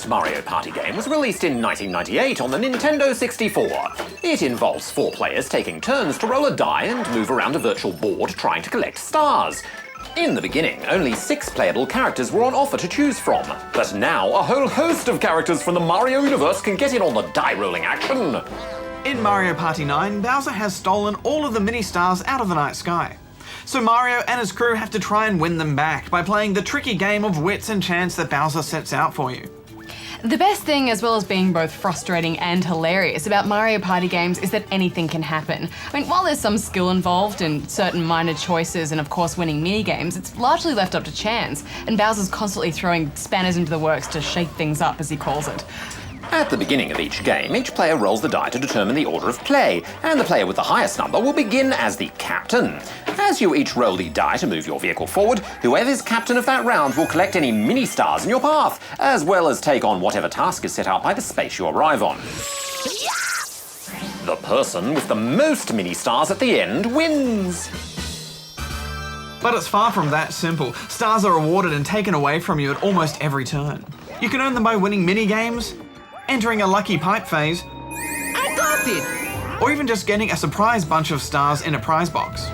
first Mario Party game was released in 1998 on the Nintendo 64. It involves 4 players taking turns to roll a die and move around a virtual board trying to collect stars. In the beginning, only 6 playable characters were on offer to choose from, but now a whole host of characters from the Mario universe can get in on the die-rolling action. In Mario Party 9, Bowser has stolen all of the mini-stars out of the night sky. So Mario and his crew have to try and win them back by playing the tricky game of wits and chance that Bowser sets out for you. The best thing, as well as being both frustrating and hilarious about Mario Party games, is that anything can happen. I mean, while there's some skill involved in certain minor choices and of course winning minigames, it's largely left up to chance, and Bowser's constantly throwing spanners into the works to shake things up, as he calls it. At the beginning of each game, each player rolls the die to determine the order of play, and the player with the highest number will begin as the captain. As you each roll the die to move your vehicle forward, whoever's captain of that round will collect any mini-stars in your path, as well as take on whatever task is set out by the space you arrive on. The person with the most mini-stars at the end wins. But it's far from that simple. Stars are awarded and taken away from you at almost every turn. You can earn them by winning mini-games, entering a lucky pipe phase, I got it! or even just getting a surprise bunch of stars in a prize box.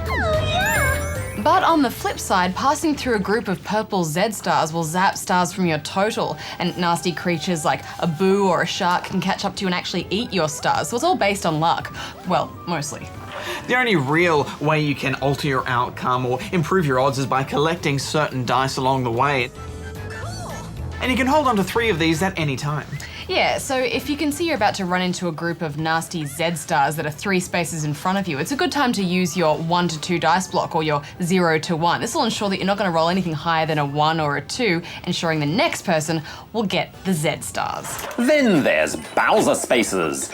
But on the flip side, passing through a group of purple Z stars will zap stars from your total, and nasty creatures like a boo or a shark can catch up to you and actually eat your stars, so it's all based on luck. Well, mostly. The only real way you can alter your outcome or improve your odds is by collecting certain dice along the way. And you can hold on to 3 of these at any time. Yeah, so if you can see you're about to run into a group of nasty Z stars that are 3 spaces in front of you, it's a good time to use your 1 to 2 dice block or your 0 to 1. This will ensure that you're not going to roll anything higher than a 1 or a 2, ensuring the next person will get the Z stars. Then there's Bowser spaces.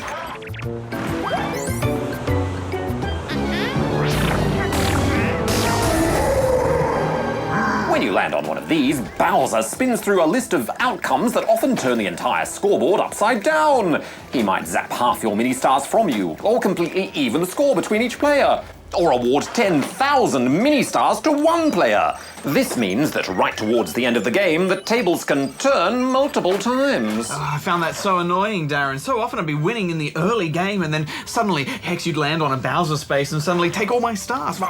When you land on one of these, Bowser spins through a list of outcomes that often turn the entire scoreboard upside down. He might zap half your mini-stars from you, or completely even the score between each player, or award 10,000 mini-stars to one player. This means that right towards the end of the game, the tables can turn multiple times. I found that so annoying, Darren. So often I'd be winning in the early game and then suddenly, Hex, you'd land on a Bowser space and suddenly take all my stars.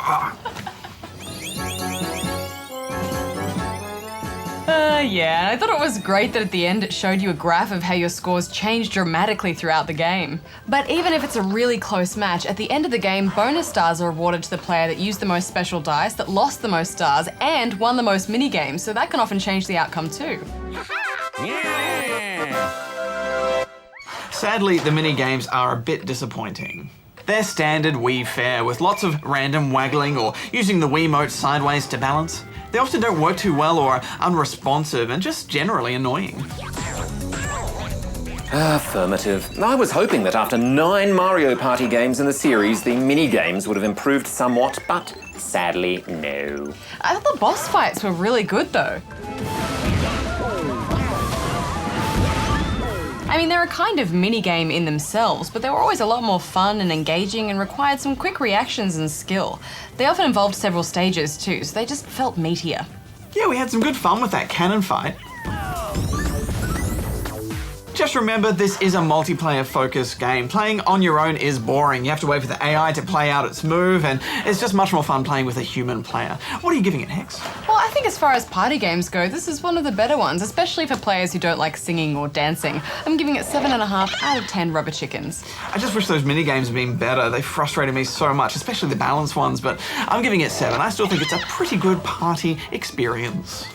Yeah, I thought it was great that at the end it showed you a graph of how your scores changed dramatically throughout the game. But even if it's a really close match, at the end of the game, bonus stars are awarded to the player that used the most special dice, that lost the most stars, and won the most mini-games, so that can often change the outcome too. Sadly, the mini-games are a bit disappointing. They're standard Wii fare with lots of random waggling or using the Wiimote sideways to balance. They often don't work too well or are unresponsive and just generally annoying. Affirmative. I was hoping that after 9 Mario Party games in the series, the mini-games would have improved somewhat, but sadly, no. I thought the boss fights were really good though. I mean, they're a kind of mini-game in themselves, but they were always a lot more fun and engaging and required some quick reactions and skill. They often involved several stages too, so they just felt meatier. Yeah, we had some good fun with that cannon fight. Just remember, this is a multiplayer-focused game. Playing on your own is boring. You have to wait for the AI to play out its move, and it's just much more fun playing with a human player. What are you giving it, Hex? Well, I think as far as party games go, this is one of the better ones, especially for players who don't like singing or dancing. I'm giving it 7.5 out of 10 rubber chickens. I just wish those mini-games had been better. They frustrated me so much, especially the balanced ones, but I'm giving it 7. I still think it's a pretty good party experience.